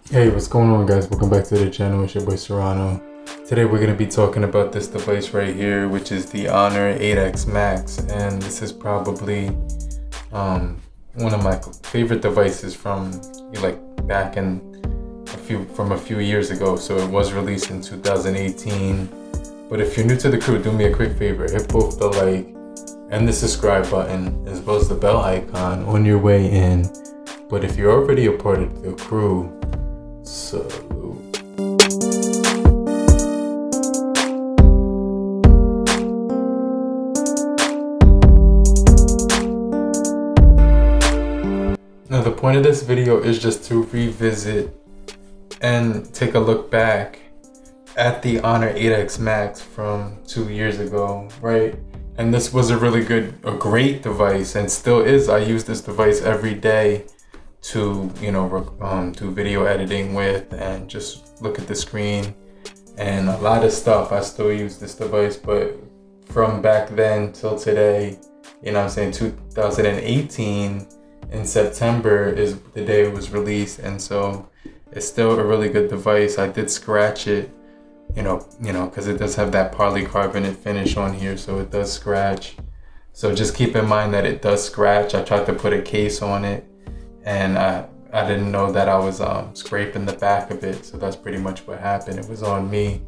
Hey, what's going on, guys? Welcome back to the channel. It's your boy Cyrano. Today we're going to be talking about this device right here, which is the Honor 8X Max, and this is probably one of my favorite devices from like back in a few years ago. So it was released in 2018. But if you're new to the crew, do me a quick favor: hit both the like and the subscribe button, as well as the bell icon on your way in. But if you're already a part of the crew, salute. Now the point of this video is just to revisit and take a look back at the Honor 8X Max from 2 years ago, right? And this was a great device, and still is. I use this device every day to, do video editing with and just look at the screen and a lot of stuff. I still use this device, but from back then till today, 2018 in September is the day it was released, and so it's still a really good device. I did scratch it, because it does have that polycarbonate finish on here, so it does scratch. So just keep in mind that it does scratch. I tried to put a case on it, and I didn't know that I was scraping the back of it, so that's pretty much what happened. It was on me.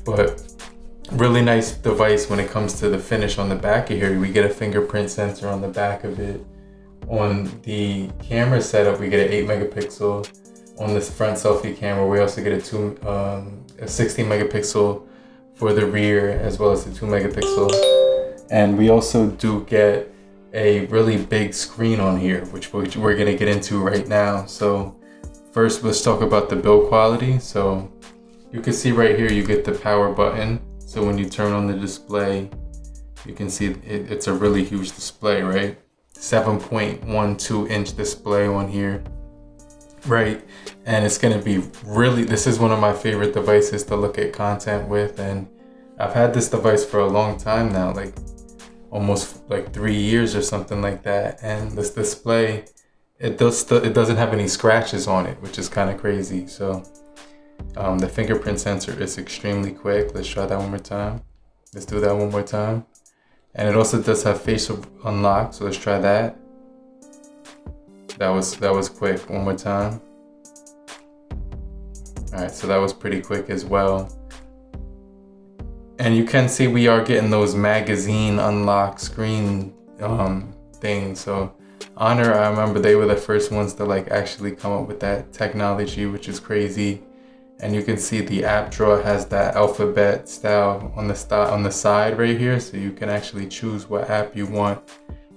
But really nice device when it comes to the finish on the back of here. We get a fingerprint sensor on the back of it. On the camera setup, we get an 8 megapixel. On this front selfie camera, we also get a 16 megapixel for the rear, as well as the 2 megapixel. And we also do get a really big screen on here, which we're gonna get into right now. So first, let's talk about the build quality. So you can see right here, you get the power button. So when you turn on the display, you can see it's a really huge display, right? 7.12 inch display on here, right? And it's gonna be this is one of my favorite devices to look at content with. And I've had this device for a long time now, like almost like 3 years or something like that. And this display, it doesn't have any scratches on it, which is kind of crazy. So the fingerprint sensor is extremely quick. Let's try that one more time. Let's do that one more time. And it also does have facial unlock, so let's try that. That was quick. One more time. All right, so that was pretty quick as well. And you can see we are getting those magazine unlock screen things. So Honor, I remember they were the first ones to like actually come up with that technology, which is crazy. And you can see the app drawer has that alphabet style on the side right here, so you can actually choose what app you want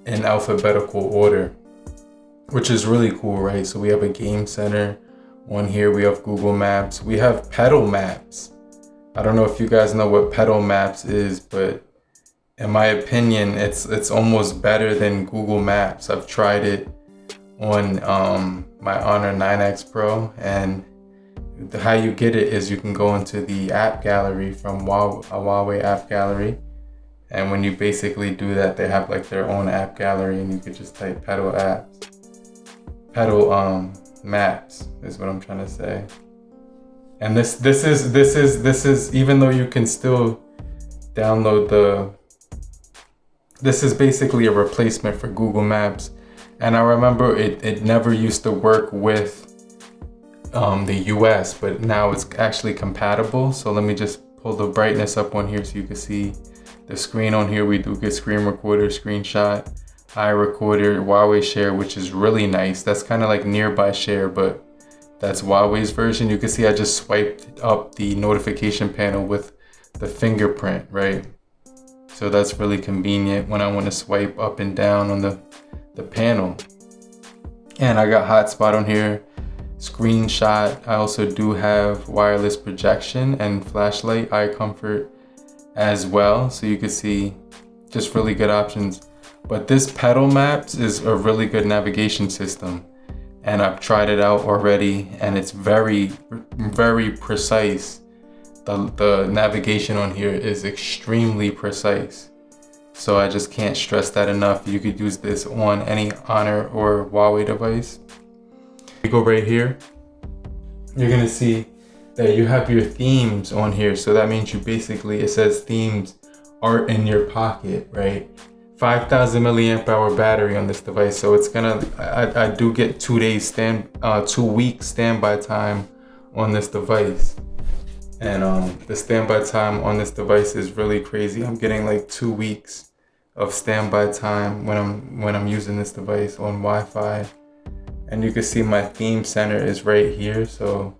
in alphabetical order, which is really cool, right? So we have a game center on here, we have Google Maps, we have pedal maps. I don't know if you guys know what pedal maps is, but in my opinion, it's almost better than Google Maps. I've tried it on my Honor 9X Pro, and how you get it is you can go into the app gallery from Huawei app gallery, and when you basically do that, they have like their own app gallery, and you could just type pedal maps is what I'm trying to say. And this is even though you can still download this is basically a replacement for Google Maps. And I remember it never used to work with the US, but now it's actually compatible. So let me just pull the brightness up on here so you can see the screen on here. We do get screen recorder, screenshot, iRecorder, Huawei Share, which is really nice. That's kind of like nearby share, but that's Huawei's version. You can see I just swiped up the notification panel with the fingerprint, right? So that's really convenient when I want to swipe up and down on the panel. And I got hotspot on here, screenshot. I also do have wireless projection and flashlight, eye comfort as well. So you can see just really good options. But this pedal maps is a really good navigation system, and I've tried it out already, and it's very, very precise. The navigation on here is extremely precise. So I just can't stress that enough. You could use this on any Honor or Huawei device. We go right here. you're gonna see that you have your themes on here. So that means you basically, it says themes are in your pocket, right? 5,000 milliamp hour battery on this device. So it's gonna, I do get 2 weeks standby time on this device. And the standby time on this device is really crazy. I'm getting like 2 weeks of standby time when I'm using this device on Wi-Fi. And you can see my theme center is right here. So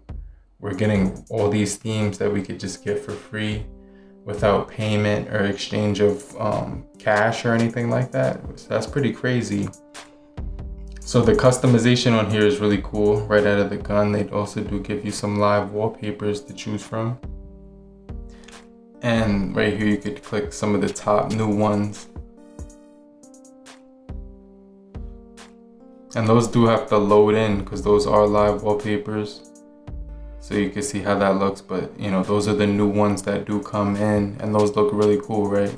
we're getting all these themes that we could just get for free without payment or exchange of cash or anything like that. So that's pretty crazy. So the customization on here is really cool. Right out of the gun, they also do give you some live wallpapers to choose from. And right here, you could click some of the top new ones. And those do have to load in because those are live wallpapers. So you can see how that looks, but you know, those are the new ones that do come in, and those look really cool, right?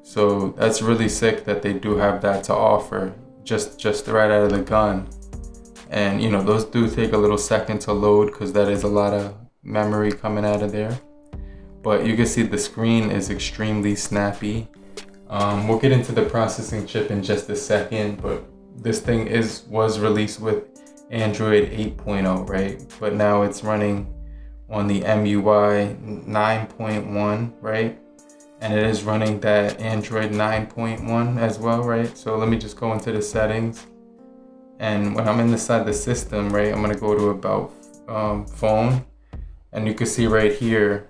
So that's really sick that they do have that to offer just right out of the gun. And you know, those do take a little second to load because that is a lot of memory coming out of there. But you can see the screen is extremely snappy. We'll get into the processing chip in just a second, but this thing was released with Android 8.0, right? But now it's running on the EMUI 9.1, right? And it is running that Android 9.1 as well, right? So let me just go into the settings. And when I'm inside the system, right, I'm gonna go to about phone. And you can see right here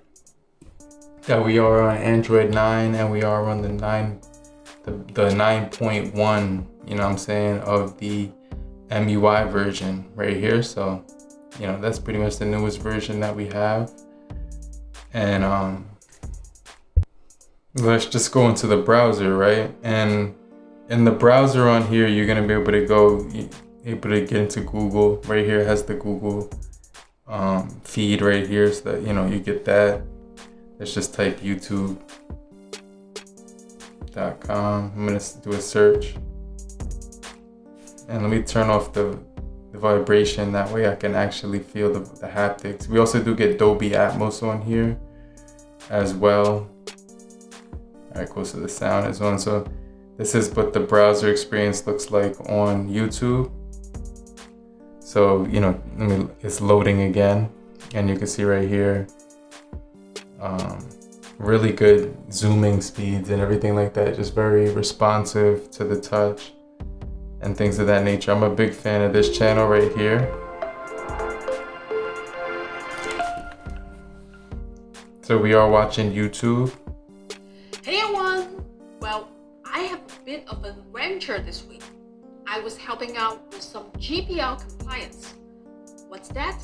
that we are on Android 9 and we are on the 9.1, you know what I'm saying, of the EMUI version right here. So, you know, that's pretty much the newest version that we have. And let's just go into the browser, right? And in the browser on here, you're gonna be able to get into Google. Right here has the Google feed right here, so that you know you get that. Let's just type youtube.com. I'm gonna do a search. And let me turn off the vibration, that way I can actually feel the haptics. We also do get Dolby Atmos on here as well. All right, cool, so the sound is on. So this is what the browser experience looks like on YouTube. So, you know, it's loading again. And you can see right here, really good zooming speeds and everything like that. Just very responsive to the touch and things of that nature. I'm a big fan of this channel right here. So we are watching YouTube. Hey everyone! Well, I have a bit of an adventure this week. I was helping out with some GPL compliance. What's that?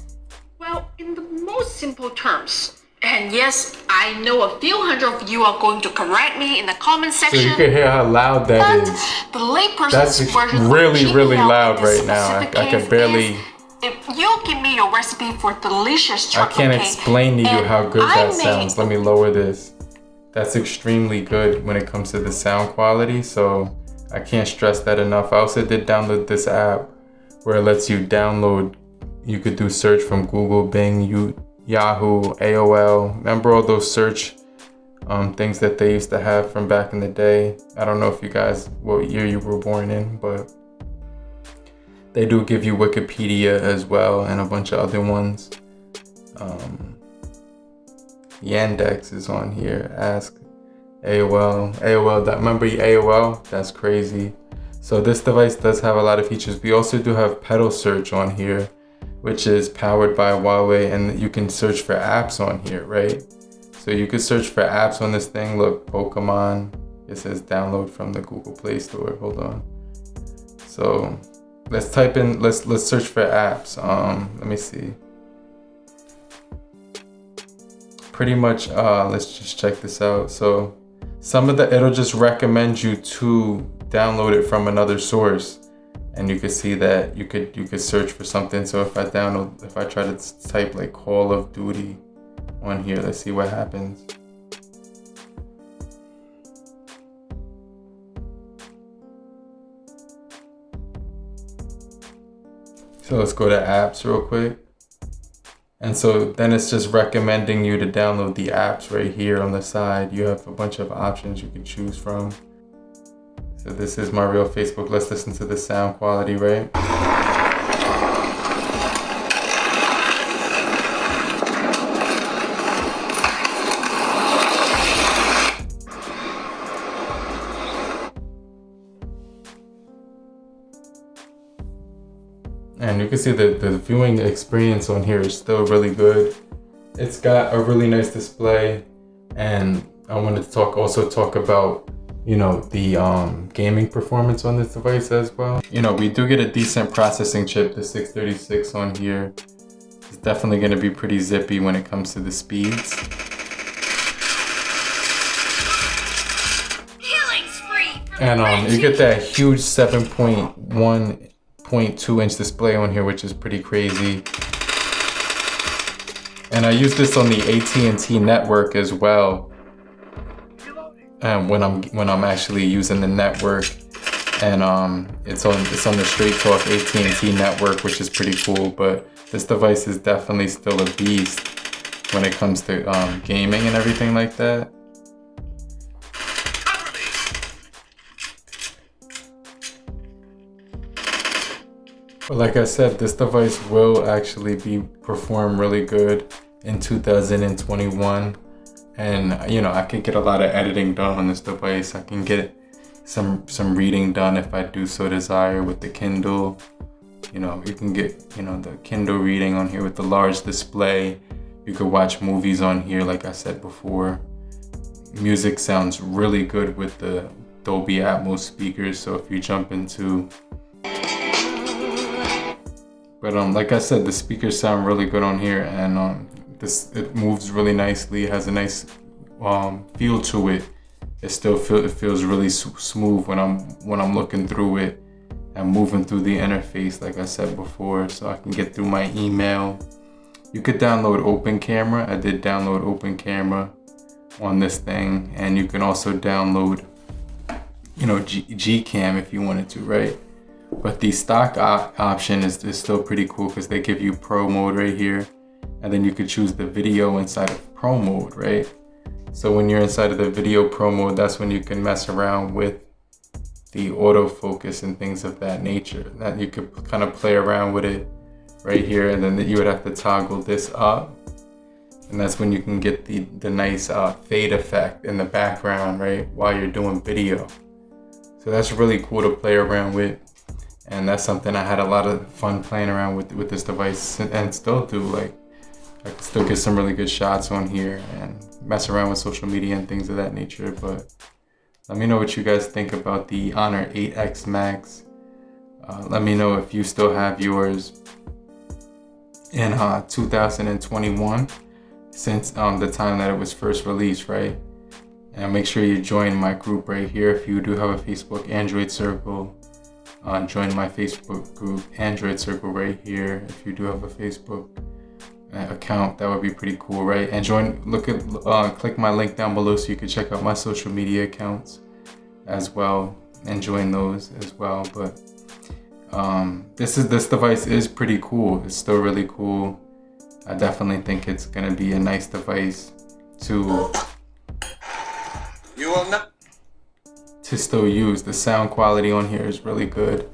Well, in the most simple terms. And yes, I know a few hundred of you are going to correct me in the comment section. So you can hear how loud that is. The layperson's version really loud right now. I can barely. If you give me your recipe for delicious chocolate cake, I can't cake, explain to you how good that sounds. Let me lower this. That's extremely good when it comes to the sound quality. So I can't stress that enough. I also did download this app where it lets you download. You could do search from Google, Bing, Yahoo, AOL. Remember all those search things that they used to have from back in the day? I don't know if you guys, what year you were born in, but they do give you Wikipedia as well and a bunch of other ones. Yandex is on here. Ask AOL. Remember AOL? That's crazy. So this device does have a lot of features. We also do have pedal search on here, which is powered by Huawei, and you can search for apps on here, right? So you could search for apps on this thing. Look, Pokemon. It says download from the Google Play Store. Hold on. So let's type in. Let's search for apps. Let me see. Pretty much. Let's just check this out. So some of it'll just recommend you to download it from another source. And you can see that you could search for something. So if I try to type like Call of Duty on here, let's see what happens. So let's go to apps real quick. And so then it's just recommending you to download the apps right here on the side. You have a bunch of options you can choose from. So this is my real Facebook. Let's listen to the sound quality, right? And you can see that the viewing experience on here is still really good. It's got a really nice display, and I wanted to also talk about, you know, the gaming performance on this device as well. You know, we do get a decent processing chip, the 636 on here. It's definitely going to be pretty zippy when it comes to the speeds. And you get that huge 7.1.2-inch display on here, which is pretty crazy. And I use this on the AT&T network as well. And when I'm actually using the network, and it's on the Straight Talk AT&T network, which is pretty cool. But this device is definitely still a beast when it comes to gaming and everything like that. But like I said, this device will actually perform really good in 2021. And you know, I could get a lot of editing done on this device. I can get some reading done if I do so desire with the Kindle. You know, you can get, you know, the Kindle reading on here with the large display. You could watch movies on here, like I said before. Music sounds really good with the Dolby Atmos speakers. So if you jump into, but like I said, the speakers sound really good on here, and it moves really nicely. It has a nice feel to it. It feels really smooth when I'm looking through it and moving through the interface, like I said before. So I can get through my email. You could download Open Camera. I did download Open Camera on this thing, and you can also download, you know, Gcam if you wanted to, right? But the stock option is still pretty cool because they give you Pro mode right here, and then you could choose the video inside of Pro mode, right? So when you're inside of the video Pro mode, that's when you can mess around with the autofocus and things of that nature. That you could kind of play around with it right here, and then you would have to toggle this up, and that's when you can get the nice fade effect in the background, right, while you're doing video. So that's really cool to play around with. And that's something I had a lot of fun playing around with this device, and still do. Like, I can still get some really good shots on here and mess around with social media and things of that nature. But let me know what you guys think about the Honor 8X Max. Let me know if you still have yours in 2021 since the time that it was first released, right? And make sure you join my group right here. If you do have a Facebook Android Circle, join my Facebook group, Android Circle, right here. If you do have a Facebook account, that would be pretty cool, right? And click my link down below so you can check out my social media accounts as well and join those as well. But this device is pretty cool. It's still really cool. I definitely think it's gonna be a nice device to still use. The sound quality on here is really good,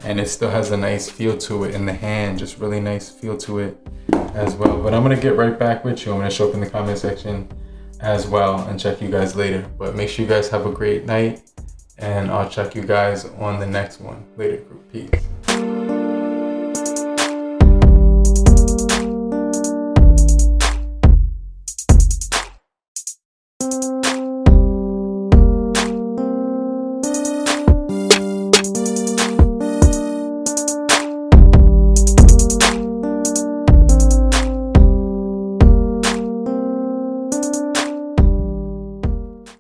and it still has a nice feel to it in the hand, just really nice feel to it as well. But I'm gonna get right back with you. I'm gonna show up in the comment section as well and check you guys later. But make sure you guys have a great night, and I'll check you guys on the next one later. Peace.